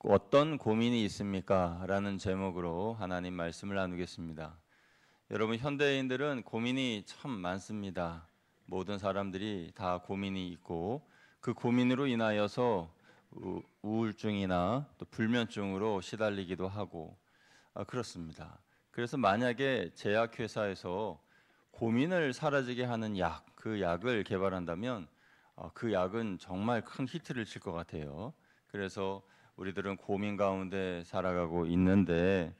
어떤 고민이 있습니까? 라는 제목으로 하나님 말씀을 나누겠습니다. 여러분, 현대인들은 고민이 참 많습니다. 모든 사람들이 다 고민이 있고 그 고민으로 인하여서 우울증이나 또 불면증으로 시달리기도 하고 그렇습니다. 그래서 만약에 제약회사에서 고민을 사라지게 하는 그 약을 개발한다면 그 약은 정말 큰 히트를 칠 것 같아요. 그래서 우리들은 고민 가운데 살아가고 있는데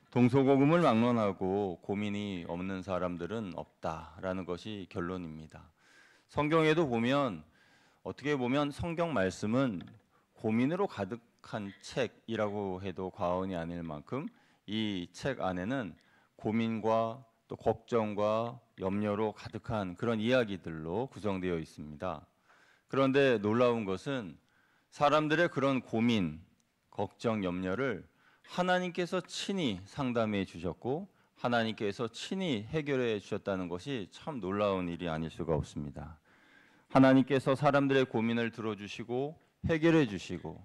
동서고금을 막론하고 고민이 없는 사람들은 없다라는 것이 결론입니다. 성경에도 보면 어떻게 보면 성경 말씀은 고민으로 가득한 책이라고 해도 과언이 아닐 만큼 이 책 안에는 고민과 또 걱정과 염려로 가득한 그런 이야기들로 구성되어 있습니다. 그런데 놀라운 것은 사람들의 그런 고민, 걱정, 염려를 하나님께서 친히 상담해 주셨고 하나님께서 친히 해결해 주셨다는 것이 참 놀라운 일이 아닐 수가 없습니다. 하나님께서 사람들의 고민을 들어주시고 해결해 주시고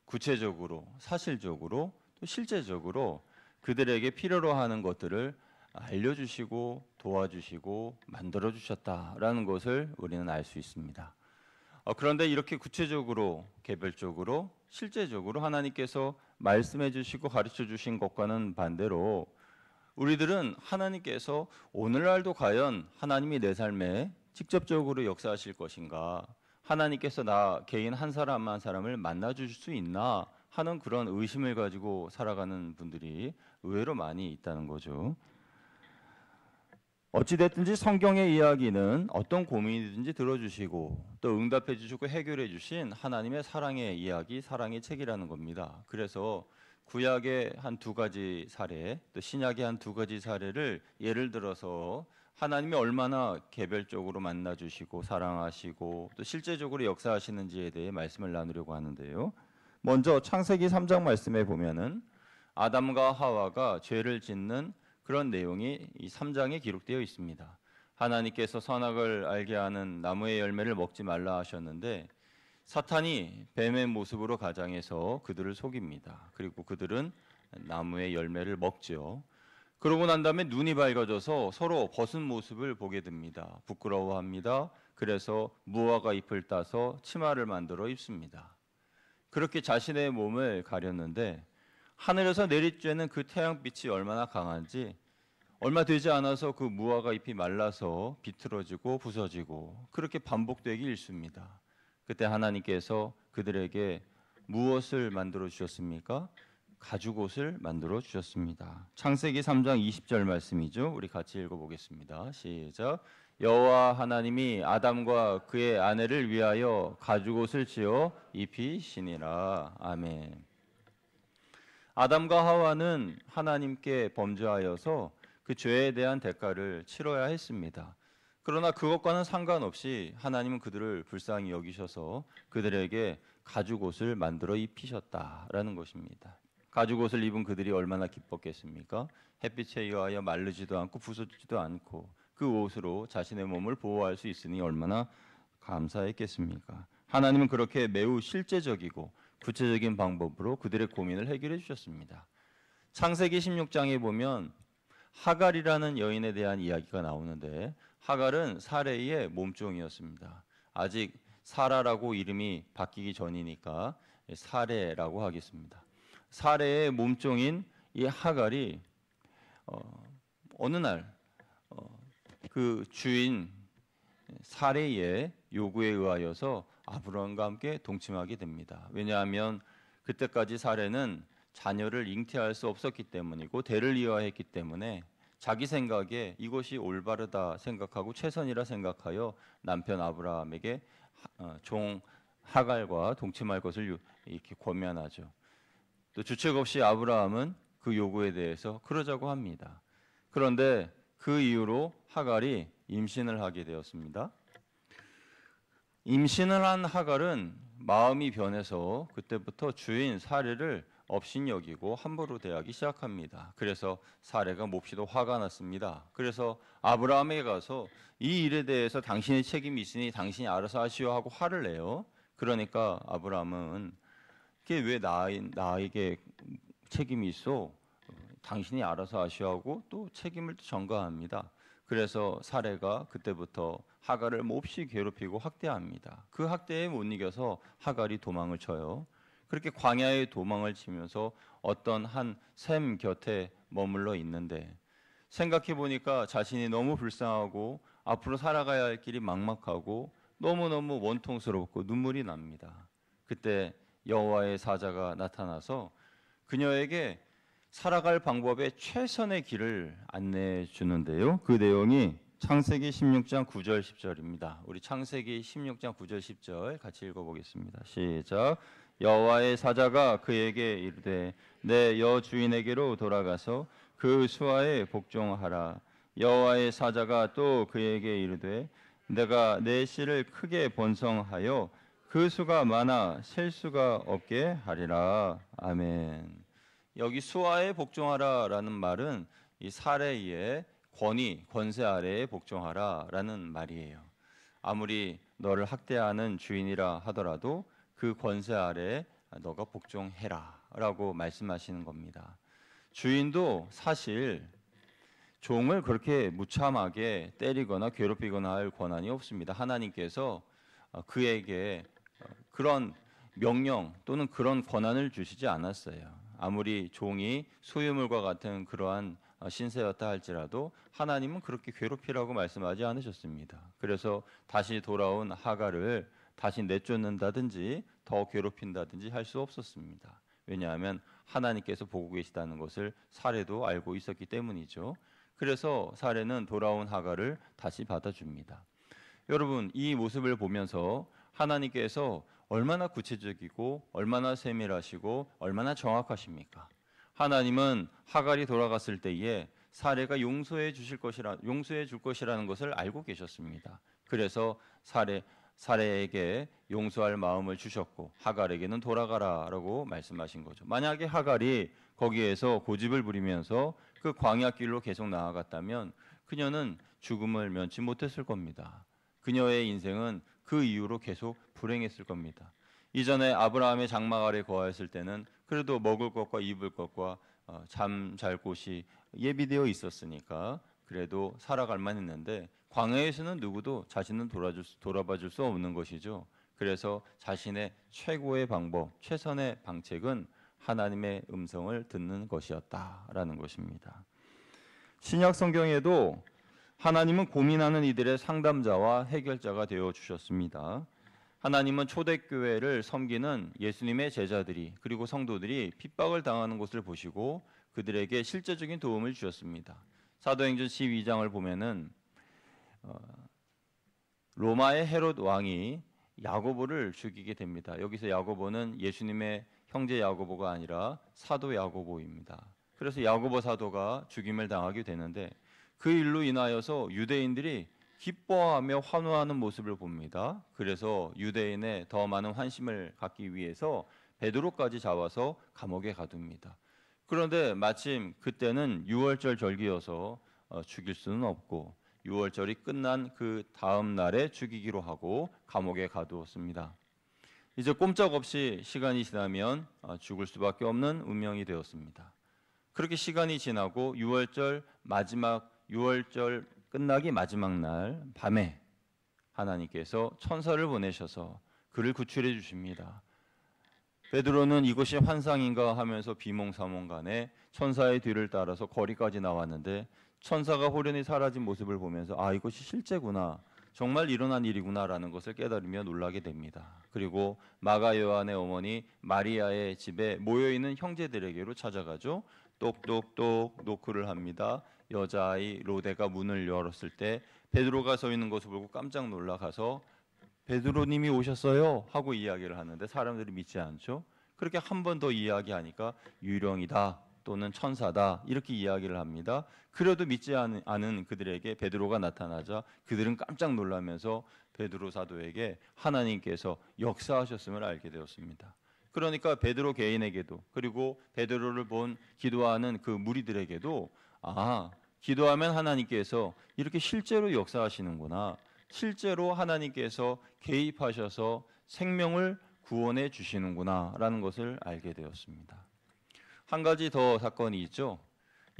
구체적으로, 사실적으로, 또 실제적으로 그들에게 필요로 하는 것들을 알려주시고 도와주시고 만들어 주셨다라는 것을 우리는 알 수 있습니다. 그런데 이렇게 구체적으로, 개별적으로, 실제적으로 하나님께서 말씀해 주시고 가르쳐 주신 것과는 반대로 우리들은 하나님께서 오늘날도 과연 하나님이 내 삶에 직접적으로 역사하실 것인가, 하나님께서 나 개인 한 사람 한 사람을 만나 주실 수 있나 하는 그런 의심을 가지고 살아가는 분들이 의외로 많이 있다는 거죠. 어찌됐든지 성경의 이야기는 어떤 고민이든지 들어주시고 또 응답해 주시고 해결해 주신 하나님의 사랑의 이야기, 사랑의 책이라는 겁니다. 그래서 구약의 한 두 가지 사례, 또 신약의 한 두 가지 사례를 예를 들어서 하나님이 얼마나 개별적으로 만나 주시고 사랑하시고 또 실제적으로 역사하시는지에 대해 말씀을 나누려고 하는데요. 먼저 창세기 3장 말씀에 보면은 아담과 하와가 죄를 짓는 그런 내용이 이 3장에 기록되어 있습니다. 하나님께서 선악을 알게 하는 나무의 열매를 먹지 말라 하셨는데 사탄이 뱀의 모습으로 가장해서 그들을 속입니다. 그리고 그들은 나무의 열매를 먹죠. 그러고 난 다음에 눈이 밝아져서 서로 벗은 모습을 보게 됩니다. 부끄러워합니다. 그래서 무화과 잎을 따서 치마를 만들어 입습니다. 그렇게 자신의 몸을 가렸는데 하늘에서 내리쬐는 그 태양빛이 얼마나 강한지 얼마 되지 않아서 그 무화과 잎이 말라서 비틀어지고 부서지고 그렇게 반복되기 일쑤입니다. 그때 하나님께서 그들에게 무엇을 만들어 주셨습니까? 가죽옷을 만들어 주셨습니다. 창세기 3장 20절 말씀이죠. 우리 같이 읽어보겠습니다. 시작. 여호와 하나님이 아담과 그의 아내를 위하여 가죽옷을 지어 입히시니라. 아멘. 아담과 하와는 하나님께 범죄하여서 그 죄에 대한 대가를 치러야 했습니다. 그러나 그것과는 상관없이 하나님은 그들을 불쌍히 여기셔서 그들에게 가죽옷을 만들어 입히셨다라는 것입니다. 가죽옷을 입은 그들이 얼마나 기뻤겠습니까? 햇빛에 의하여 마르지도 않고 부서지지도 않고 그 옷으로 자신의 몸을 보호할 수 있으니 얼마나 감사했겠습니까? 하나님은 그렇게 매우 실제적이고 구체적인 방법으로 그들의 고민을 해결해 주셨습니다. 창세기 16장에 보면 하갈이라는 여인에 대한 이야기가 나오는데 하갈은 사레의 몸종이었습니다. 아직 사라라고 이름이 바뀌기 전이니까 사레라고 하겠습니다. 사레의 몸종인 이 하갈이 어느 날 그 주인 사레의 요구에 의하여서 아브라함과 함께 동침하게 됩니다. 왜냐하면 그때까지 사레는 자녀를 잉태할 수 없었기 때문이고 대를 이어했기 때문에 자기 생각에 이것이 올바르다 생각하고 최선이라 생각하여 남편 아브라함에게 종 하갈과 동침할 것을 이렇게 권면하죠. 또 주책 없이 아브라함은 그 요구에 대해서 그러자고 합니다. 그런데 그 이후로 하갈이 임신을 하게 되었습니다. 임신을 한 하갈은 마음이 변해서 그때부터 주인 사레를 업신여기고 함부로 대하기 시작합니다. 그래서 사레가 몹시도 화가 났습니다. 그래서 아브라함에게 가서 이 일에 대해서 당신의 책임이 있으니 당신이 알아서 하시오 하고 화를 내요. 그러니까 아브라함은 그게 왜 나에게 책임이 있어? 당신이 알아서 하시하고 또 책임을 전가합니다. 그래서 사레가 그때부터 하갈을 몹시 괴롭히고 학대합니다. 그 학대에 못 이겨서 하갈이 도망을 쳐요. 그렇게 광야에 도망을 치면서 어떤 한 샘 곁에 머물러 있는데 생각해 보니까 자신이 너무 불쌍하고 앞으로 살아가야 할 길이 막막하고 너무너무 원통스럽고 눈물이 납니다. 그때 여호와의 사자가 나타나서 그녀에게 살아갈 방법의 최선의 길을 안내해 주는데요. 그 내용이 창세기 16장 9절 10절입니다. 우리 창세기 16장 9절 10절 같이 읽어보겠습니다. 시작. 여호와의 사자가 그에게 이르되 내 여주인에게로 돌아가서 그 수하에 복종하라. 여호와의 사자가 또 그에게 이르되 내가 내 씨를 크게 번성하여 그 수가 많아 셀 수가 없게 하리라. 아멘. 여기 수하에 복종하라라는 말은 이 사레의 권세 아래에 복종하라라는 말이에요. 아무리 너를 학대하는 주인이라 하더라도 그 권세 아래에 너가 복종해라라고 말씀하시는 겁니다. 주인도 사실 종을 그렇게 무참하게 때리거나 괴롭히거나 할 권한이 없습니다. 하나님께서 그에게 그런 명령 또는 그런 권한을 주시지 않았어요. 아무리 종이 소유물과 같은 그러한 신세였다 할지라도 하나님은 그렇게 괴롭히라고 말씀하지 않으셨습니다. 그래서 다시 돌아온 하갈을 다시 내쫓는다든지 더 괴롭힌다든지 할 수 없었습니다. 왜냐하면 하나님께서 보고 계시다는 것을 사레도 알고 있었기 때문이죠. 그래서 사레는 돌아온 하갈을 다시 받아줍니다. 여러분, 이 모습을 보면서 하나님께서 얼마나 구체적이고 얼마나 세밀하시고 얼마나 정확하십니까? 하나님은 하갈이 돌아갔을 때에 사레가 용서해 줄 것이라는 것을 알고 계셨습니다. 그래서 사레에게 용서할 마음을 주셨고 하갈에게는 돌아가라라고 말씀하신 거죠. 만약에 하갈이 거기에서 고집을 부리면서 그 광야길로 계속 나아갔다면 그녀는 죽음을 면치 못했을 겁니다. 그녀의 인생은 그 이후로 계속 불행했을 겁니다. 이전에 아브라함의 장막 아래 거하였을 때는 그래도 먹을 것과 입을 것과 잠잘 곳이 예비되어 있었으니까 그래도 살아갈 만했는데 광야에서는 누구도 자신을 돌아봐줄 수 없는 것이죠. 그래서 자신의 최고의 방법, 최선의 방책은 하나님의 음성을 듣는 것이었다라는 것입니다. 신약 성경에도 하나님은 고민하는 이들의 상담자와 해결자가 되어 주셨습니다. 하나님은 초대교회를 섬기는 예수님의 제자들이 그리고 성도들이 핍박을 당하는 것을 보시고 그들에게 실제적인 도움을 주셨습니다. 사도행전 12장을 보면은 로마의 헤롯 왕이 야고보를 죽이게 됩니다. 여기서 야고보는 예수님의 형제 야고보가 아니라 사도 야고보입니다. 그래서 야고보 사도가 죽임을 당하게 되는데 그 일로 인하여서 유대인들이 기뻐하며 환호하는 모습을 봅니다. 그래서 유대인의 더 많은 환심을 갖기 위해서 베드로까지 잡아서 감옥에 가둡니다. 그런데 마침 그때는 유월절 절기여서 죽일 수는 없고 유월절이 끝난 그 다음 날에 죽이기로 하고 감옥에 가두었습니다. 이제 꼼짝없이 시간이 지나면 죽을 수밖에 없는 운명이 되었습니다. 그렇게 시간이 지나고 유월절 끝나기 마지막 날 밤에 하나님께서 천사를 보내셔서 그를 구출해 주십니다. 베드로는 이것이 환상인가 하면서 비몽사몽간에 천사의 뒤를 따라서 거리까지 나왔는데 천사가 호련히 사라진 모습을 보면서 이것이 실제구나, 정말 일어난 일이구나라는 것을 깨달으며 놀라게 됩니다. 그리고 마가 요한의 어머니 마리아의 집에 모여있는 형제들에게로 찾아가죠. 똑똑똑 노크를 합니다. 여자아이 로데가 문을 열었을 때 베드로가 서 있는 것을 보고 깜짝 놀라가서 베드로님이 오셨어요 하고 이야기를 하는데 사람들이 믿지 않죠. 그렇게 한 번 더 이야기하니까 유령이다 또는 천사다 이렇게 이야기를 합니다. 그래도 믿지 않은 그들에게 베드로가 나타나자 그들은 깜짝 놀라면서 베드로 사도에게 하나님께서 역사하셨음을 알게 되었습니다. 그러니까 베드로 개인에게도 그리고 베드로를 본 기도하는 그 무리들에게도 기도하면 하나님께서 이렇게 실제로 역사하시는구나, 실제로 하나님께서 개입하셔서 생명을 구원해 주시는구나라는 것을 알게 되었습니다. 한 가지 더 사건이 있죠.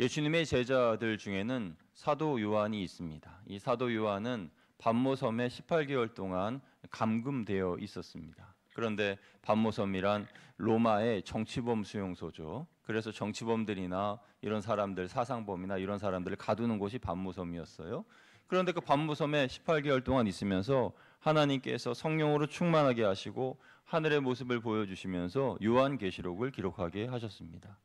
예수님의 제자들 중에는 사도 요한이 있습니다. 이 사도 요한은 반모섬에 18개월 동안 감금되어 있었습니다. 그런데 반모섬이란 로마의 정치범 수용소죠. 그래서 정치범들이나 이런 사람들, 사상범이나 이런 사람들을 가두는 곳이 반모섬이었어요. 그런데 그 반모섬에 18개월 동안 있으면서 하나님께서 성령으로 충만하게 하시고 하늘의 모습을 보여주시면서 요한계시록을 기록하게 하셨습니다.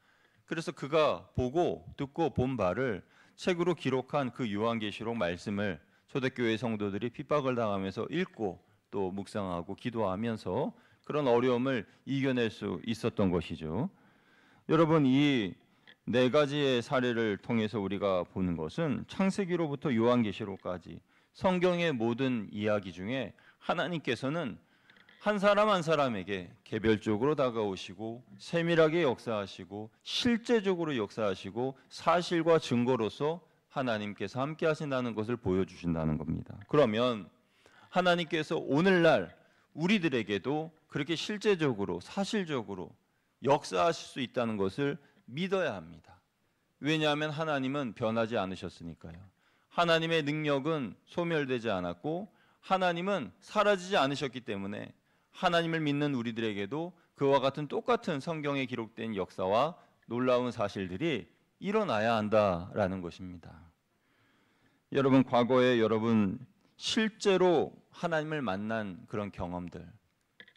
그래서 그가 보고 듣고 본 바를 책으로 기록한 그 요한계시록 말씀을 초대교회 성도들이 핍박을 당하면서 읽고 또 묵상하고 기도하면서 그런 어려움을 이겨낼 수 있었던 것이죠. 여러분, 이 네 가지의 사례를 통해서 우리가 보는 것은 창세기로부터 요한계시록까지 성경의 모든 이야기 중에 하나님께서는 한 사람 한 사람에게 개별적으로 다가오시고 세밀하게 역사하시고 실제적으로 역사하시고 사실과 증거로서 하나님께서 함께 하신다는 것을 보여주신다는 겁니다. 그러면 하나님께서 오늘날 우리들에게도 그렇게 실제적으로 사실적으로 역사하실 수 있다는 것을 믿어야 합니다. 왜냐하면 하나님은 변하지 않으셨으니까요. 하나님의 능력은 소멸되지 않았고 하나님은 사라지지 않으셨기 때문에 하나님을 믿는 우리들에게도 그와 같은 똑같은 성경에 기록된 역사와 놀라운 사실들이 일어나야 한다라는 것입니다. 여러분, 과거에 여러분 실제로 하나님을 만난 그런 경험들,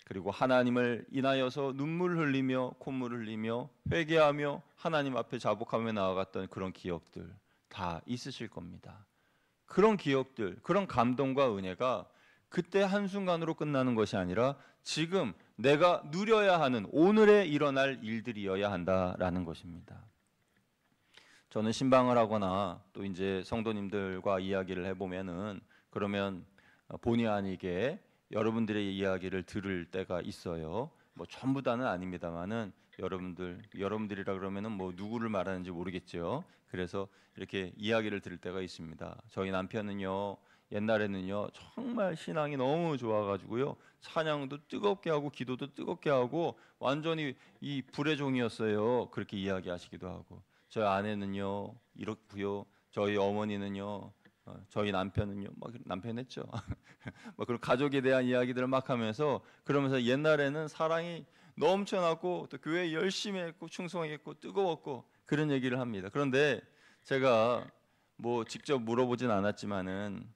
그리고 하나님을 인하여서 눈물 흘리며 콧물 흘리며 회개하며 하나님 앞에 자복하며 나아갔던 그런 기억들 다 있으실 겁니다. 그런 기억들, 그런 감동과 은혜가 그때 한순간으로 끝나는 것이 아니라 지금 내가 누려야 하는 오늘에 일어날 일들이어야 한다라는 것입니다. 저는 신방을 하거나 또 이제 성도님들과 이야기를 해보면은 그러면 본의 아니게 여러분들의 이야기를 들을 때가 있어요. 뭐 전부 다는 아닙니다만은 여러분들이라 그러면은 뭐 누구를 말하는지 모르겠죠. 그래서 이렇게 이야기를 들을 때가 있습니다. 저희 남편은요, 옛날에는요 정말 신앙이 너무 좋아가지고요 찬양도 뜨겁게 하고 기도도 뜨겁게 하고 완전히 이 불의 종이었어요. 그렇게 이야기하시기도 하고, 저희 아내는요 이렇고요, 저희 어머니는요, 저희 남편은요, 막 남편 했죠. 막 그런 가족에 대한 이야기들을 막 하면서, 그러면서 옛날에는 사랑이 넘쳐났고 또 교회 열심히 했고 충성했고 뜨거웠고 그런 얘기를 합니다. 그런데 제가 뭐 직접 물어보진 않았지만은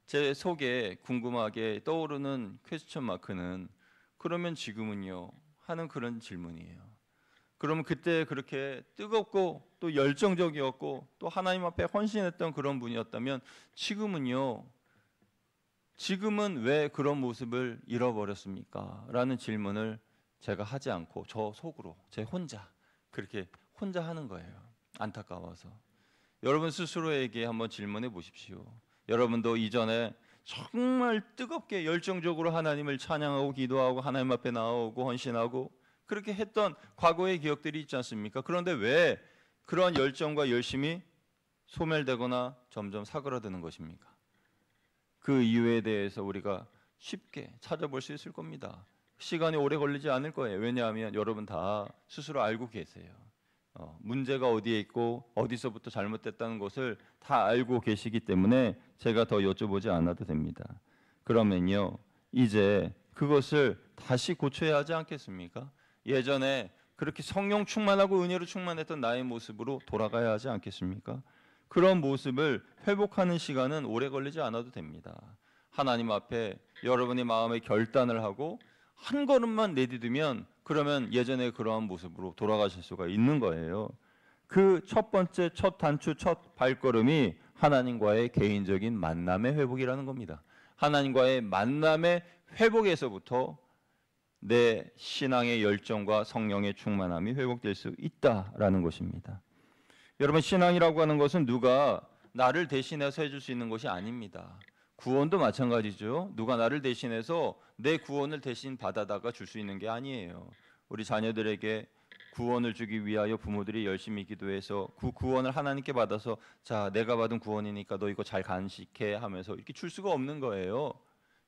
제 속에 궁금하게 떠오르는 퀘스천 마크는 그러면 지금은요 하는 그런 질문이에요. 그러면 그때 그렇게 뜨겁고 또 열정적이었고 또 하나님 앞에 헌신했던 그런 분이었다면 지금은요, 지금은 왜 그런 모습을 잃어버렸습니까? 라는 질문을 제가 하지 않고 저 속으로 제 혼자 그렇게 혼자 하는 거예요. 안타까워서. 여러분 스스로에게 한번 질문해 보십시오. 여러분도 이전에 정말 뜨겁게 열정적으로 하나님을 찬양하고 기도하고 하나님 앞에 나오고 헌신하고 그렇게 했던 과거의 기억들이 있지 않습니까? 그런데 왜 그런 열정과 열심이 소멸되거나 점점 사그라드는 것입니까? 그 이유에 대해서 우리가 쉽게 찾아볼 수 있을 겁니다. 시간이 오래 걸리지 않을 거예요. 왜냐하면 여러분 다 스스로 알고 계세요. 문제가 어디에 있고 어디서부터 잘못됐다는 것을 다 알고 계시기 때문에 제가 더 여쭤보지 않아도 됩니다. 그러면요, 이제 그것을 다시 고쳐야 하지 않겠습니까? 예전에 그렇게 성령 충만하고 은혜로 충만했던 나의 모습으로 돌아가야 하지 않겠습니까? 그런 모습을 회복하는 시간은 오래 걸리지 않아도 됩니다. 하나님 앞에 여러분의 마음의 결단을 하고 한 걸음만 내디디면 그러면 예전의 그러한 모습으로 돌아가실 수가 있는 거예요. 그 첫 번째, 첫 단추, 첫 발걸음이 하나님과의 개인적인 만남의 회복이라는 겁니다. 하나님과의 만남의 회복에서부터 내 신앙의 열정과 성령의 충만함이 회복될 수 있다라는 것입니다. 여러분, 신앙이라고 하는 것은 누가 나를 대신해서 해줄 수 있는 것이 아닙니다. 구원도 마찬가지죠. 누가 나를 대신해서 내 구원을 대신 받아다가 줄 수 있는 게 아니에요. 우리 자녀들에게 구원을 주기 위하여 부모들이 열심히 기도해서 그 구원을 하나님께 받아서 자, 내가 받은 구원이니까 너 이거 잘 간직해 하면서 이렇게 줄 수가 없는 거예요.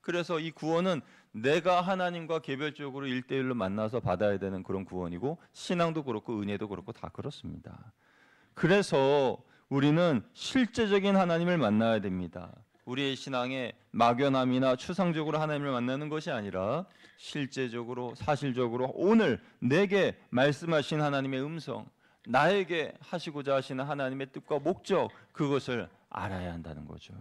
그래서 이 구원은 내가 하나님과 개별적으로 1대1로 만나서 받아야 되는 그런 구원이고, 신앙도 그렇고 은혜도 그렇고 다 그렇습니다. 그래서 우리는 실제적인 하나님을 만나야 됩니다. 우리의 신앙에 막연함이나 추상적으로 하나님을 만나는 것이 아니라 실제적으로 사실적으로 오늘 내게 말씀하신 하나님의 음성, 나에게 하시고자 하시는 하나님의 뜻과 목적, 그것을 알아야 한다는 거죠.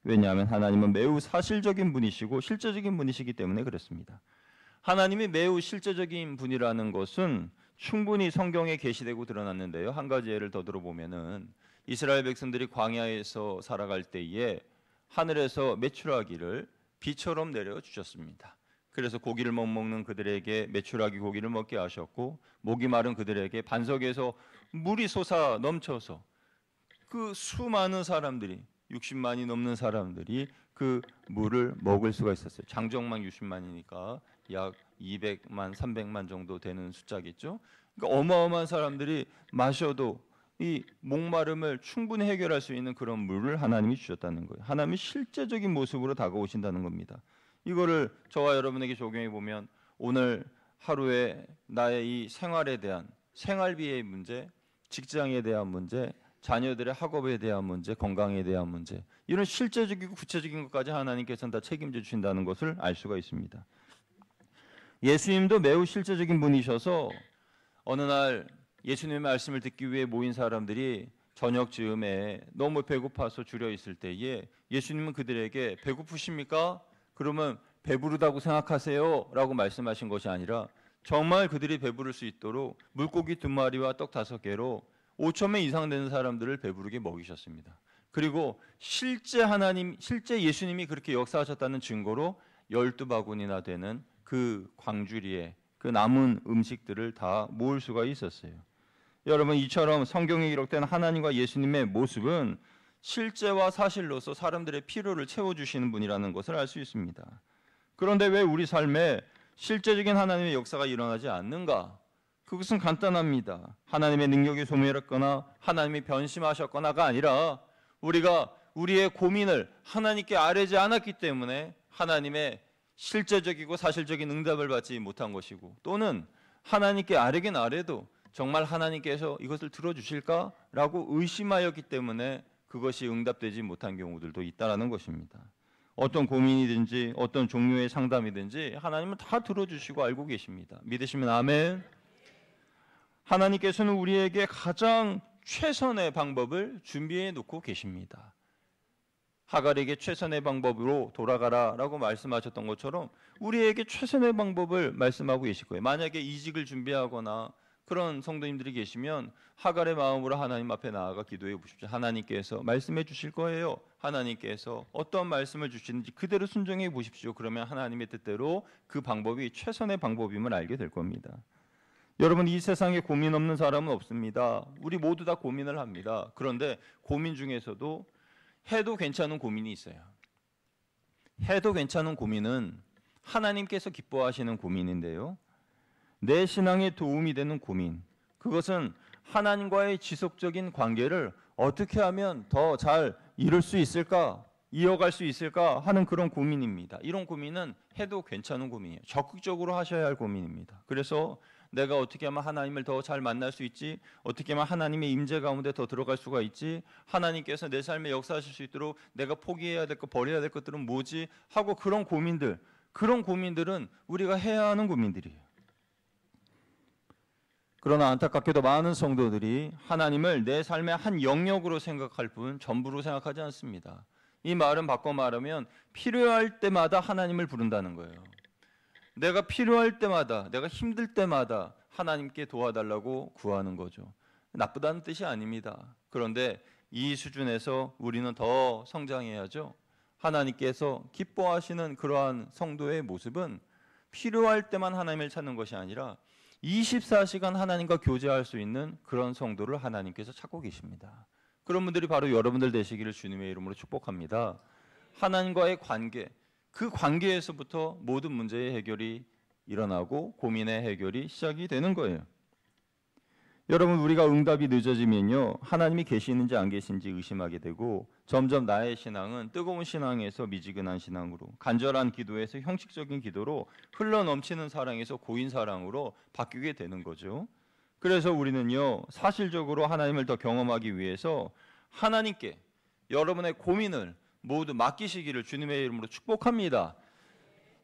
왜냐하면 하나님은 매우 사실적인 분이시고 실제적인 분이시기 때문에 그렇습니다. 하나님이 매우 실제적인 분이라는 것은 충분히 성경에 계시되고 드러났는데요. 한 가지 예를 더 들어보면은 이스라엘 백성들이 광야에서 살아갈 때에 하늘에서 메추라기를 비처럼 내려 주셨습니다. 그래서 고기를 못 먹는 그들에게 메추라기 고기를 먹게 하셨고, 목이 마른 그들에게 반석에서 물이 솟아 넘쳐서 그 수많은 사람들이 60만이 넘는 사람들이 그 물을 먹을 수가 있었어요. 장정만 60만이니까 약 200만, 300만 정도 되는 숫자겠죠. 그러니까 어마어마한 사람들이 마셔도 이 목마름을 충분히 해결할 수 있는 그런 물을 하나님이 주셨다는 거예요. 하나님이 실제적인 모습으로 다가오신다는 겁니다. 이거를 저와 여러분에게 적용해 보면 오늘 하루에 나의 이 생활에 대한 생활비의 문제, 직장에 대한 문제, 자녀들의 학업에 대한 문제, 건강에 대한 문제, 이런 실제적이고 구체적인 것까지 하나님께서는 다 책임져 주신다는 것을 알 수가 있습니다. 예수님도 매우 실제적인 분이셔서 어느 날 예수님의 말씀을 듣기 위해 모인 사람들이 저녁 즈음에 너무 배고파서 줄여 있을 때에 예수님은 그들에게 배고프십니까? 그러면 배부르다고 생각하세요? 라고 말씀하신 것이 아니라 정말 그들이 배부를 수 있도록 물고기 2마리와 떡 5개로 5,000명 이상 되는 사람들을 배부르게 먹이셨습니다. 그리고 실제 예수님이 그렇게 역사하셨다는 증거로 12바구니나 되는 그 광주리에 그 남은 음식들을 다 모을 수가 있었어요. 여러분, 이처럼 성경에 기록된 하나님과 예수님의 모습은 실제와 사실로서 사람들의 필요를 채워주시는 분이라는 것을 알 수 있습니다. 그런데 왜 우리 삶에 실제적인 하나님의 역사가 일어나지 않는가? 그것은 간단합니다. 하나님의 능력이 소멸했거나 하나님이 변심하셨거나가 아니라 우리가 우리의 고민을 하나님께 아뢰지 않았기 때문에 하나님의 실제적이고 사실적인 응답을 받지 못한 것이고, 또는 하나님께 아뢰긴 아뢰도 정말 하나님께서 이것을 들어주실까라고 의심하였기 때문에 그것이 응답되지 못한 경우들도 있다라는 것입니다. 어떤 고민이든지 어떤 종류의 상담이든지 하나님은 다 들어주시고 알고 계십니다. 믿으시면 아멘. 하나님께서는 우리에게 가장 최선의 방법을 준비해 놓고 계십니다. 하갈에게 최선의 방법으로 돌아가라라고 말씀하셨던 것처럼 우리에게 최선의 방법을 말씀하고 계실 거예요. 만약에 이직을 준비하거나 그런 성도님들이 계시면 하갈의 마음으로 하나님 앞에 나아가 기도해 보십시오. 하나님께서 말씀해 주실 거예요. 하나님께서 어떤 말씀을 주시는지 그대로 순종해 보십시오. 그러면 하나님의 뜻대로 그 방법이 최선의 방법임을 알게 될 겁니다. 여러분, 이 세상에 고민 없는 사람은 없습니다. 우리 모두 다 고민을 합니다. 그런데 고민 중에서도 해도 괜찮은 고민이 있어요. 해도 괜찮은 고민은 하나님께서 기뻐하시는 고민인데요. 내 신앙에 도움이 되는 고민, 그것은 하나님과의 지속적인 관계를 어떻게 하면 더 잘 이룰 수 있을까, 이어갈 수 있을까 하는 그런 고민입니다. 이런 고민은 해도 괜찮은 고민이에요. 적극적으로 하셔야 할 고민입니다. 그래서 내가 어떻게 하면 하나님을 더 잘 만날 수 있지, 어떻게 하면 하나님의 임재 가운데 더 들어갈 수가 있지, 하나님께서 내 삶에 역사하실 수 있도록 내가 포기해야 될 것, 버려야 될 것들은 뭐지 하고 그런 고민들은 우리가 해야 하는 고민들이에요. 그러나 안타깝게도 많은 성도들이 하나님을 내 삶의 한 영역으로 생각할 뿐 전부로 생각하지 않습니다. 이 말은 바꿔 말하면 필요할 때마다 하나님을 부른다는 거예요. 내가 필요할 때마다, 내가 힘들 때마다 하나님께 도와달라고 구하는 거죠. 나쁘다는 뜻이 아닙니다. 그런데 이 수준에서 우리는 더 성장해야죠. 하나님께서 기뻐하시는 그러한 성도의 모습은 필요할 때만 하나님을 찾는 것이 아니라 24시간 하나님과 교제할 수 있는 그런 성도를 하나님께서 찾고 계십니다. 그런 분들이 바로 여러분들 되시기를 주님의 이름으로 축복합니다. 하나님과의 관계, 그 관계에서부터 모든 문제의 해결이 일어나고 고민의 해결이 시작이 되는 거예요. 여러분, 우리가 응답이 늦어지면요, 하나님이 계시는지 안 계신지 의심하게 되고 점점 나의 신앙은 뜨거운 신앙에서 미지근한 신앙으로, 간절한 기도에서 형식적인 기도로, 흘러넘치는 사랑에서 고인 사랑으로 바뀌게 되는 거죠. 그래서 우리는요, 사실적으로 하나님을 더 경험하기 위해서 하나님께 여러분의 고민을 모두 맡기시기를 주님의 이름으로 축복합니다.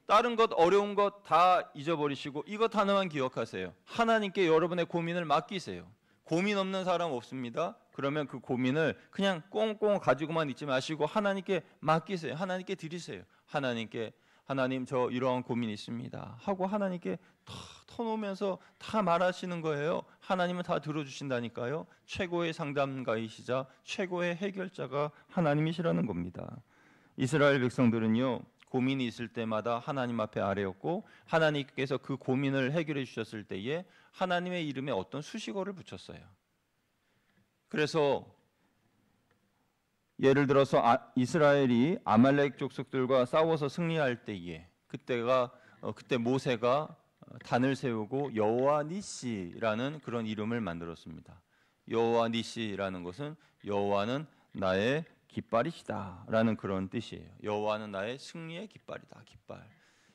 다른 것, 어려운 것 다 잊어버리시고 이것 하나만 기억하세요. 하나님께 여러분의 고민을 맡기세요. 고민 없는 사람 없습니다. 그러면 그 고민을 그냥 꽁꽁 가지고만 있지 마시고 하나님께 맡기세요. 하나님께 드리세요. 하나님께, 하나님 저 이러한 고민이 있습니다 하고 하나님께 다 터놓으면서 다 말하시는 거예요. 하나님은 다 들어주신다니까요. 최고의 상담가이시자 최고의 해결자가 하나님이시라는 겁니다. 이스라엘 백성들은요, 고민이 있을 때마다 하나님 앞에 아뢰었고 하나님께서 그 고민을 해결해 주셨을 때에 하나님의 이름에 어떤 수식어를 붙였어요. 그래서 예를 들어서 이스라엘이 아말렉 족속들과 싸워서 승리할 때에 그때 모세가 단을 세우고 여호와 니시라는 그런 이름을 만들었습니다. 여호와 니시라는 것은 여호와는 나의 깃발이시다라는 그런 뜻이에요. 여호와는 나의 승리의 깃발이다. 깃발.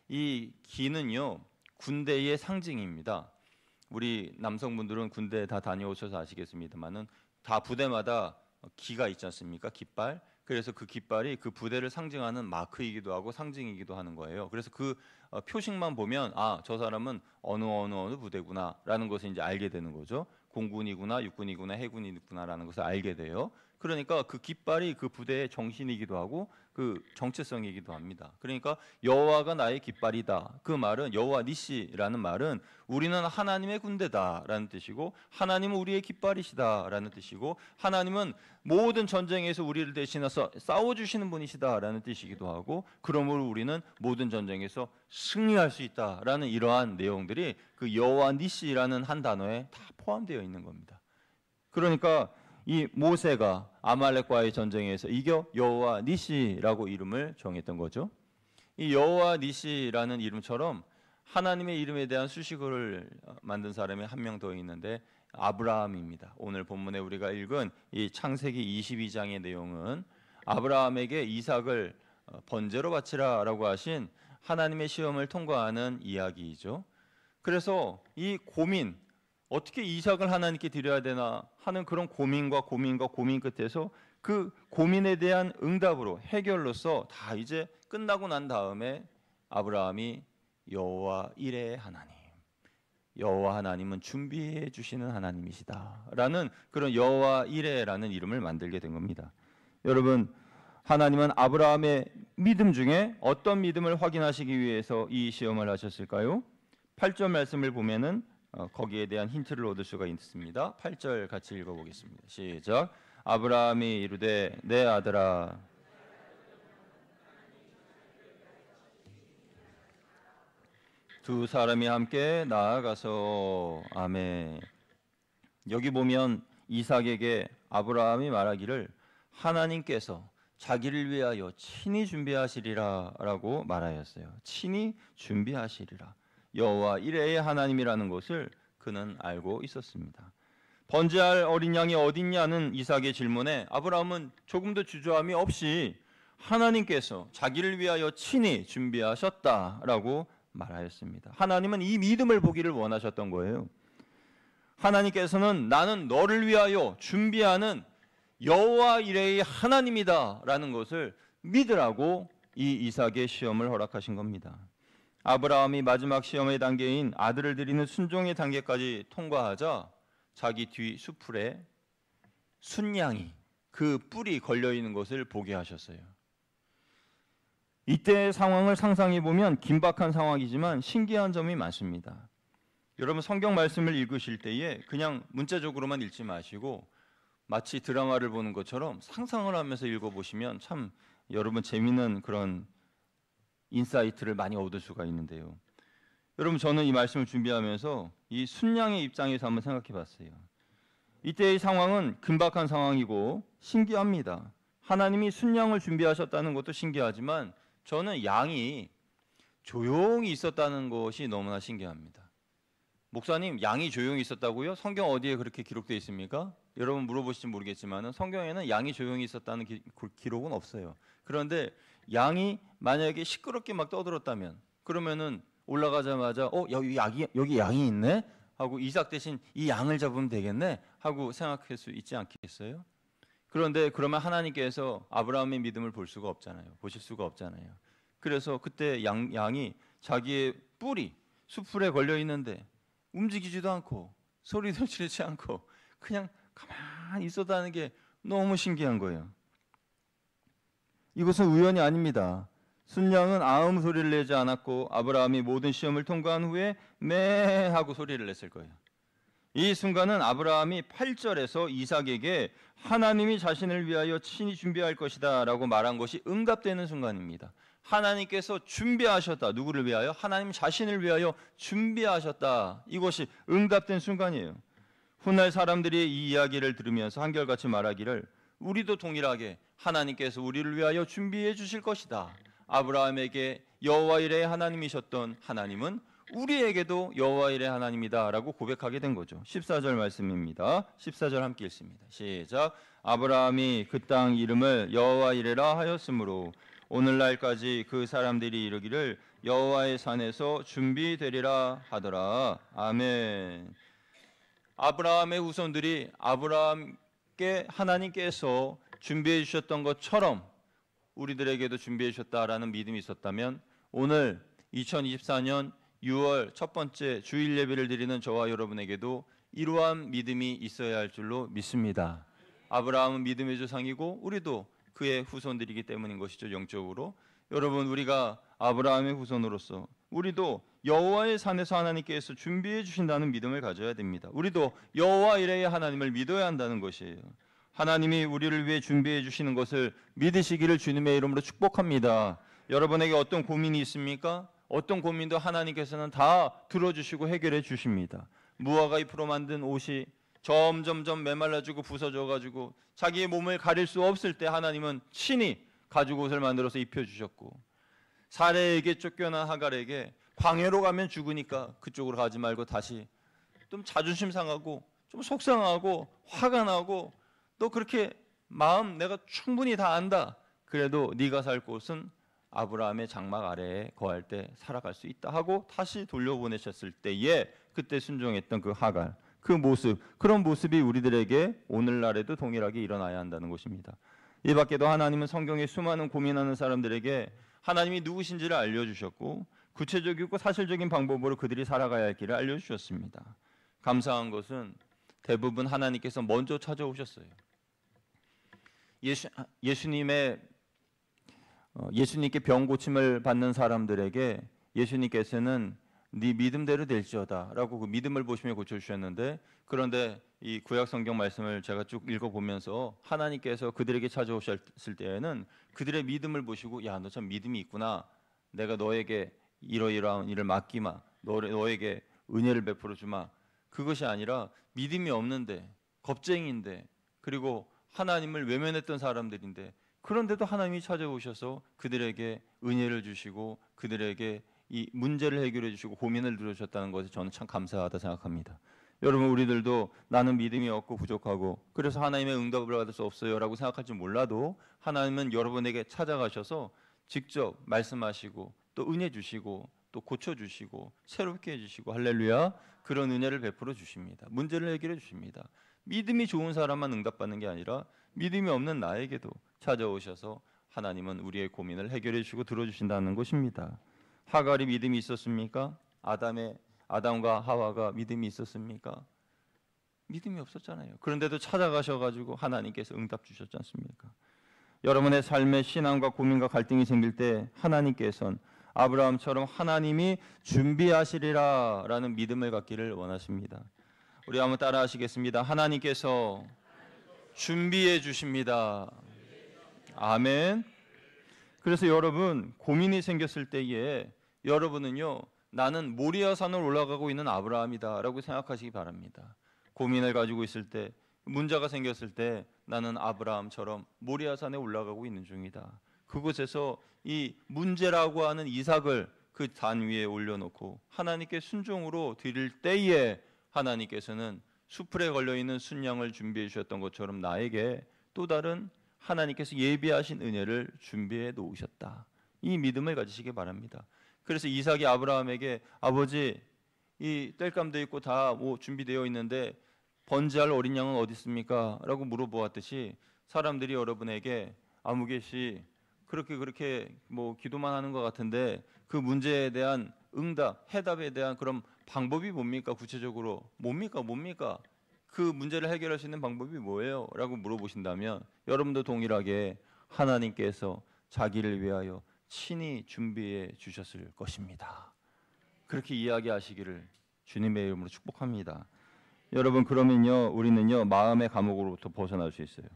이 기는요, 군대의 상징입니다. 우리 남성분들은 군대 다 다녀오셔서 아시겠습니다만은 다 부대마다 기가 있지 않습니까? 깃발. 그래서 그 깃발이 그 부대를 상징하는 마크이기도 하고 상징이기도 하는 거예요. 그래서 그 표식만 보면 저 사람은 어느 부대구나라는 것을 이제 알게 되는 거죠. 공군이구나, 육군이구나, 해군이구나라는 것을 알게 돼요. 그러니까 그 깃발이 그 부대의 정신이기도 하고 그 정체성이기도 합니다. 그러니까 여호와가 나의 깃발이다. 그 말은 여호와 니시라는 말은 우리는 하나님의 군대다라는 뜻이고 하나님은 우리의 깃발이시다라는 뜻이고 하나님은 모든 전쟁에서 우리를 대신해서 싸워주시는 분이시다라는 뜻이기도 하고 그러므로 우리는 모든 전쟁에서 승리할 수 있다라는 이러한 내용들이 그 여호와 니시라는 한 단어에 다 포함되어 있는 겁니다. 그러니까 이 모세가 아말렉과의 전쟁에서 이겨 여호와 니시라고 이름을 정했던 거죠. 이 여호와 니시라는 이름처럼 하나님의 이름에 대한 수식어를 만든 사람이 한 명 더 있는데 아브라함입니다. 오늘 본문에 우리가 읽은 이 창세기 22장의 내용은 아브라함에게 이삭을 번제로 바치라라고 하신 하나님의 시험을 통과하는 이야기이죠. 그래서 이 고민, 어떻게 이삭을 하나님께 드려야 되나 하는 그런 고민 끝에서 그 고민에 대한 응답으로 해결로서 다 이제 끝나고 난 다음에 아브라함이 여호와 이레의 하나님, 여호와 하나님은 준비해 주시는 하나님이시다라는 그런 여호와 이레라는 이름을 만들게 된 겁니다. 여러분, 하나님은 아브라함의 믿음 중에 어떤 믿음을 확인하시기 위해서 이 시험을 하셨을까요? 8절 말씀을 보면은 거기에 대한 힌트를 얻을 수가 있습니다. 8절 같이 읽어보겠습니다. 시작. 아브라함이 이르되 내 아들아, 두 사람이 함께 나아가서 아멘. 여기 보면 이삭에게 아브라함이 말하기를 하나님께서 자기를 위하여 친히 준비하시리라 라고 말하였어요. 친히 준비하시리라. 여호와 이레의 하나님이라는 것을 그는 알고 있었습니다. 번제할 어린 양이 어딨냐는 이삭의 질문에 아브라함은 조금도 주저함이 없이 하나님께서 자기를 위하여 친히 준비하셨다라고 말하였습니다. 하나님은 이 믿음을 보기를 원하셨던 거예요. 하나님께서는 나는 너를 위하여 준비하는 여호와 이레의 하나님이다라는 것을 믿으라고 이 이삭의 시험을 허락하신 겁니다. 아브라함이 마지막 시험의 단계인 아들을 드리는 순종의 단계까지 통과하자 자기 뒤 수풀에 순양이 그 뿔이 걸려있는 것을 보게 하셨어요. 이때의 상황을 상상해 보면 긴박한 상황이지만 신기한 점이 많습니다. 여러분, 성경 말씀을 읽으실 때에 그냥 문자적으로만 읽지 마시고 마치 드라마를 보는 것처럼 상상을 하면서 읽어보시면 참 여러분 재미있는 그런 인사이트를 많이 얻을 수가 있는데요. 여러분, 저는 이 말씀을 준비하면서 이 순양의 입장에서 한번 생각해 봤어요. 이때의 상황은 긴박한 상황이고 신기합니다. 하나님이 순양을 준비하셨다는 것도 신기하지만 저는 양이 조용히 있었다는 것이 너무나 신기합니다. 목사님, 양이 조용히 있었다고요? 성경 어디에 그렇게 기록되어 있습니까? 여러분 물어보실지 모르겠지만 성경에는 양이 조용히 있었다는 기록은 없어요. 그런데 양이 만약에 시끄럽게 막 떠들었다면 그러면은 올라가자마자 여기 양이 있네? 하고 이삭 대신 이 양을 잡으면 되겠네? 하고 생각할 수 있지 않겠어요? 그런데 그러면 하나님께서 아브라함의 믿음을 볼 수가 없잖아요. 보실 수가 없잖아요. 그래서 그때 양이 자기의 뿔이 숯불에 걸려 있는데 움직이지도 않고 소리도 지르지 않고 그냥 가만히 있었다는 게 너무 신기한 거예요. 이것은 우연이 아닙니다. 순양은 아무 소리를 내지 않았고 아브라함이 모든 시험을 통과한 후에 매 하고 소리를 냈을 거예요. 이 순간은 아브라함이 8절에서 이삭에게 하나님이 자신을 위하여 친히 준비할 것이다 라고 말한 것이 응답되는 순간입니다. 하나님께서 준비하셨다. 누구를 위하여? 하나님 자신을 위하여 준비하셨다. 이것이 응답된 순간이에요. 훗날 사람들이 이 이야기를 들으면서 한결같이 말하기를 우리도 동일하게 하나님께서 우리를 위하여 준비해 주실 것이다. 아브라함에게 여호와 이레의 하나님이셨던 하나님은 우리에게도 여호와 이레의 하나님이다 라고 고백하게 된 거죠. 14절 말씀입니다. 14절 함께 읽습니다. 시작. 아브라함이 그 땅 이름을 여호와 이레라 하였으므로 오늘날까지 그 사람들이 이르기를 여호와의 산에서 준비되리라 하더라. 아멘. 아브라함의 후손들이 아브라함께 하나님께서 준비해 주셨던 것처럼 우리들에게도 준비해 주셨다라는 믿음이 있었다면 오늘 2024년 6월 첫 번째 주일 예배를 드리는 저와 여러분에게도 이러한 믿음이 있어야 할 줄로 믿습니다. 아브라함은 믿음의 조상이고 우리도 그의 후손들이기 때문인 것이죠. 영적으로 여러분, 우리가 아브라함의 후손으로서 우리도 여호와의 산에서 하나님께서 준비해 주신다는 믿음을 가져야 됩니다. 우리도 여호와 이레의 하나님을 믿어야 한다는 것이에요. 하나님이 우리를 위해 준비해 주시는 것을 믿으시기를 주님의 이름으로 축복합니다. 여러분에게 어떤 고민이 있습니까? 어떤 고민도 하나님께서는 다 들어주시고 해결해 주십니다. 무화과 잎으로 만든 옷이 점점점 메말라지고 부서져가지고 자기의 몸을 가릴 수 없을 때 하나님은 친히 가죽 옷을 만들어서 입혀주셨고, 사레에게 쫓겨난 하갈에게 광야로 가면 죽으니까 그쪽으로 가지 말고 다시 좀 자존심 상하고 좀 속상하고 화가 나고 또 그렇게 마음 내가 충분히 다 안다. 그래도 네가 살 곳은 아브라함의 장막 아래에 거할 때 살아갈 수 있다 하고 다시 돌려보내셨을 때에 그때 순종했던 그 하갈, 그 모습, 그런 모습이 우리들에게 오늘날에도 동일하게 일어나야 한다는 것입니다. 이 밖에도 하나님은 성경에 수많은 고민하는 사람들에게 하나님이 누구신지를 알려주셨고 구체적이고 사실적인 방법으로 그들이 살아가야 할 길을 알려주셨습니다. 감사한 것은 대부분 하나님께서 먼저 찾아오셨어요. 예수님께 병 고침을 받는 사람들에게 예수님께서는 네 믿음대로 될지어다 라고 그 믿음을 보시며 고쳐주셨는데, 그런데 이 구약 성경 말씀을 제가 쭉 읽어보면서 하나님께서 그들에게 찾아오셨을 때에는 그들의 믿음을 보시고 야, 너 참 믿음이 있구나, 내가 너에게 이러이러한 일을 맡기마, 너에게 은혜를 베풀어 주마, 그것이 아니라 믿음이 없는데 겁쟁인데 그리고 하나님을 외면했던 사람들인데 그런데도 하나님이 찾아오셔서 그들에게 은혜를 주시고 그들에게 이 문제를 해결해 주시고 고민을 들어주셨다는 것에 저는 참 감사하다 생각합니다. 여러분, 우리들도 나는 믿음이 없고 부족하고 그래서 하나님의 응답을 받을 수 없어요 라고 생각할지 몰라도 하나님은 여러분에게 찾아가셔서 직접 말씀하시고 또 은혜 주시고 또 고쳐주시고 새롭게 해주시고 할렐루야, 그런 은혜를 베풀어 주십니다. 문제를 해결해 주십니다. 믿음이 좋은 사람만 응답받는 게 아니라 믿음이 없는 나에게도 찾아오셔서 하나님은 우리의 고민을 해결해 주시고 들어주신다는 것입니다. 하갈이 믿음이 있었습니까? 아담과 하와가 믿음이 있었습니까? 믿음이 없었잖아요. 그런데도 찾아가셔가지고 하나님께서 응답 주셨지 않습니까? 여러분의 삶에 신앙과 고민과 갈등이 생길 때 하나님께서는 아브라함처럼 하나님이 준비하시리라 라는 믿음을 갖기를 원하십니다. 우리 한번 따라 하시겠습니다. 하나님께서 준비해 주십니다. 아멘. 그래서 여러분, 고민이 생겼을 때에 여러분은요, 나는 모리아산을 올라가고 있는 아브라함이다 라고 생각하시기 바랍니다. 고민을 가지고 있을 때, 문제가 생겼을 때 나는 아브라함처럼 모리아산에 올라가고 있는 중이다. 그곳에서 이 문제라고 하는 이삭을 그 단 위에 올려놓고 하나님께 순종으로 드릴 때에 하나님께서는 수풀에 걸려있는 순양을 준비해 주셨던 것처럼 나에게 또 다른 하나님께서 예비하신 은혜를 준비해 놓으셨다. 이 믿음을 가지시기 바랍니다. 그래서 이삭이 아브라함에게 아버지 이 땔감도 있고 다 뭐 준비되어 있는데 번제할 어린 양은 어디 있습니까? 라고 물어보았듯이 사람들이 여러분에게 아무개시 그렇게 뭐 기도만 하는 것 같은데 그 문제에 대한 응답, 해답에 대한 그런 방법이 뭡니까? 구체적으로 뭡니까? 그 문제를 해결할 수 있는 방법이 뭐예요? 라고 물어보신다면 여러분도 동일하게 하나님께서 자기를 위하여 친히 준비해 주셨을 것입니다. 그렇게 이야기하시기를 주님의 이름으로 축복합니다. 여러분 그러면요 우리는요 마음의 감옥으로부터 벗어날 수 있어요.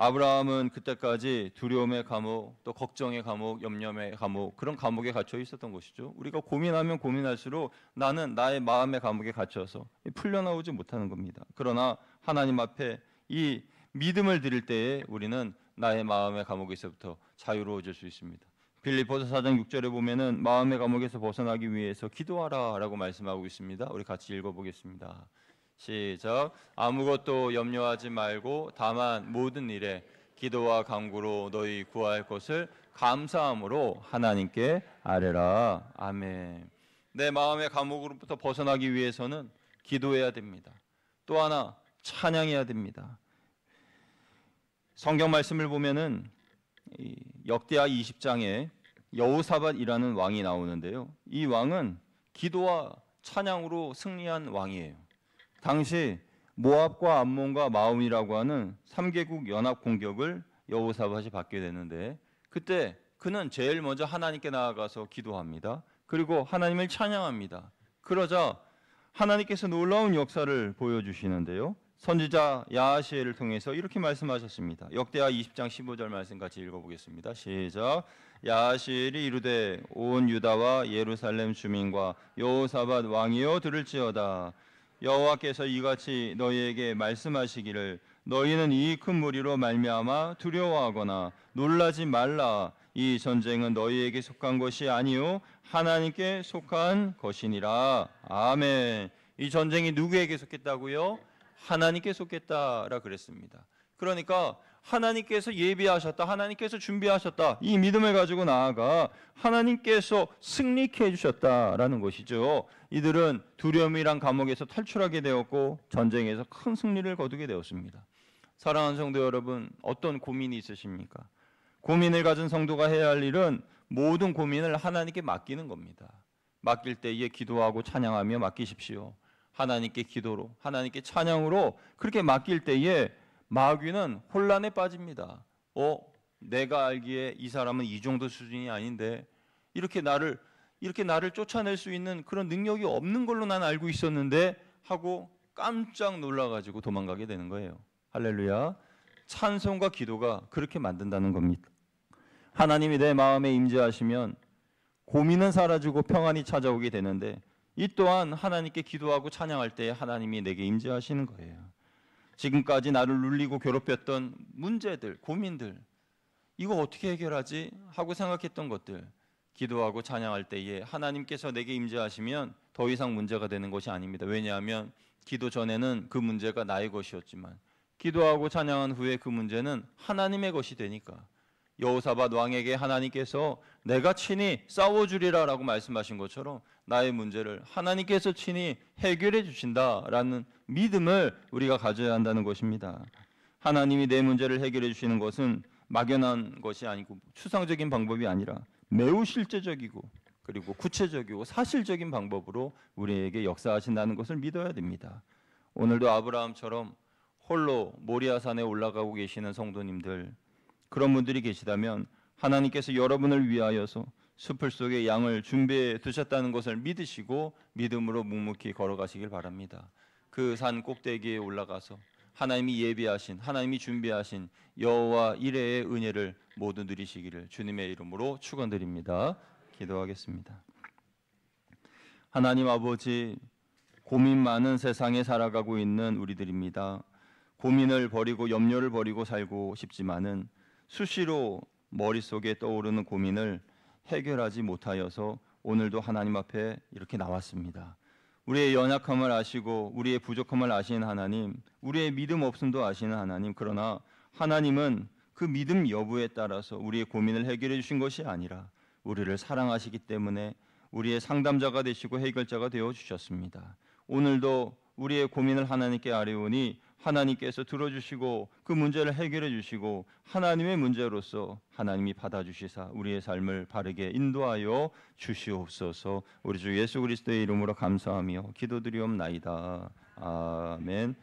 아브라함은 그때까지 두려움의 감옥, 또 걱정의 감옥, 염려의 감옥 그런 감옥에 갇혀 있었던 것이죠. 우리가 고민하면 고민할수록 나는 나의 마음의 감옥에 갇혀서 풀려나오지 못하는 겁니다. 그러나 하나님 앞에 이 믿음을 드릴 때에 우리는 나의 마음의 감옥에서부터 자유로워질 수 있습니다. 빌립보서 4장 6절에 보면은 마음의 감옥에서 벗어나기 위해서 기도하라라고 말씀하고 있습니다. 우리 같이 읽어보겠습니다. 시작. 아무것도 염려하지 말고 다만 모든 일에 기도와 간구로 너희 구할 것을 감사함으로 하나님께 아뢰라. 아멘. 내 마음의 감옥으로부터 벗어나기 위해서는 기도해야 됩니다. 또 하나 찬양해야 됩니다. 성경 말씀을 보면은 역대하 20장에 여호사밧이라는 왕이 나오는데요. 이 왕은 기도와 찬양으로 승리한 왕이에요. 당시 모압과 암몬과 마온이라고 하는 3개국 연합 공격을 여호사밧이 받게 되는데 그때 그는 제일 먼저 하나님께 나아가서 기도합니다. 그리고 하나님을 찬양합니다. 그러자 하나님께서 놀라운 역사를 보여주시는데요. 선지자 야하시엘을 통해서 이렇게 말씀하셨습니다. 역대하 20장 15절 말씀 같이 읽어보겠습니다. 시작. 야하시엘이 이르되 온 유다와 예루살렘 주민과 여호사밧 왕이여 들을지어다. 여호와께서 이같이 너희에게 말씀하시기를 너희는 이 큰 무리로 말미암아 두려워하거나 놀라지 말라. 이 전쟁은 너희에게 속한 것이 아니요 하나님께 속한 것이니라. 아멘. 이 전쟁이 누구에게 속했다고요? 하나님께 속했다라 그랬습니다. 그러니까 하나님께서 예비하셨다, 하나님께서 준비하셨다, 이 믿음을 가지고 나아가 하나님께서 승리케 해주셨다라는 것이죠. 이들은 두려움이란 감옥에서 탈출하게 되었고 전쟁에서 큰 승리를 거두게 되었습니다. 사랑하는 성도 여러분, 어떤 고민이 있으십니까? 고민을 가진 성도가 해야 할 일은 모든 고민을 하나님께 맡기는 겁니다. 맡길 때에 기도하고 찬양하며 맡기십시오. 하나님께 기도로, 하나님께 찬양으로 그렇게 맡길 때에 마귀는 혼란에 빠집니다. 내가 알기에 이 사람은 이 정도 수준이 아닌데 이렇게 나를 쫓아낼 수 있는 그런 능력이 없는 걸로 난 알고 있었는데 하고 깜짝 놀라가지고 도망가게 되는 거예요. 할렐루야. 찬송과 기도가 그렇게 만든다는 겁니다. 하나님이 내 마음에 임재하시면 고민은 사라지고 평안이 찾아오게 되는데 이 또한 하나님께 기도하고 찬양할 때 하나님이 내게 임재하시는 거예요. 지금까지 나를 눌리고 괴롭혔던 문제들, 고민들, 이거 어떻게 해결하지? 하고 생각했던 것들, 기도하고 찬양할 때에 하나님께서 내게 임재하시면 더 이상 문제가 되는 것이 아닙니다. 왜냐하면 기도 전에는 그 문제가 나의 것이었지만 기도하고 찬양한 후에 그 문제는 하나님의 것이 되니까 여호사밧 왕에게 하나님께서 내가 친히 싸워주리라 라고 말씀하신 것처럼 나의 문제를 하나님께서 친히 해결해 주신다라는 믿음을 우리가 가져야 한다는 것입니다. 하나님이 내 문제를 해결해 주시는 것은 막연한 것이 아니고 추상적인 방법이 아니라 매우 실제적이고 그리고 구체적이고 사실적인 방법으로 우리에게 역사하신다는 것을 믿어야 됩니다. 오늘도 아브라함처럼 홀로 모리아산에 올라가고 계시는 성도님들, 그런 분들이 계시다면 하나님께서 여러분을 위하여서 숲을 속에 양을 준비해 두셨다는 것을 믿으시고 믿음으로 묵묵히 걸어가시길 바랍니다. 그 산 꼭대기에 올라가서 하나님이 예비하신, 하나님이 준비하신 여호와 이레의 은혜를 모두 누리시기를 주님의 이름으로 축원드립니다. 기도하겠습니다. 하나님 아버지, 고민 많은 세상에 살아가고 있는 우리들입니다. 고민을 버리고 염려를 버리고 살고 싶지만은 수시로 머릿속에 떠오르는 고민을 해결하지 못하여서 오늘도 하나님 앞에 이렇게 나왔습니다. 우리의 연약함을 아시고 우리의 부족함을 아시는 하나님, 우리의 믿음 없음도 아시는 하나님, 그러나 하나님은 그 믿음 여부에 따라서 우리의 고민을 해결해 주신 것이 아니라 우리를 사랑하시기 때문에 우리의 상담자가 되시고 해결자가 되어 주셨습니다. 오늘도 우리의 고민을 하나님께 아뢰오니 하나님께서 들어주시고 그 문제를 해결해 주시고 하나님의 문제로서 하나님이 받아주시사 우리의 삶을 바르게 인도하여 주시옵소서. 우리 주 예수 그리스도의 이름으로 감사하며 기도드리옵나이다. 아멘.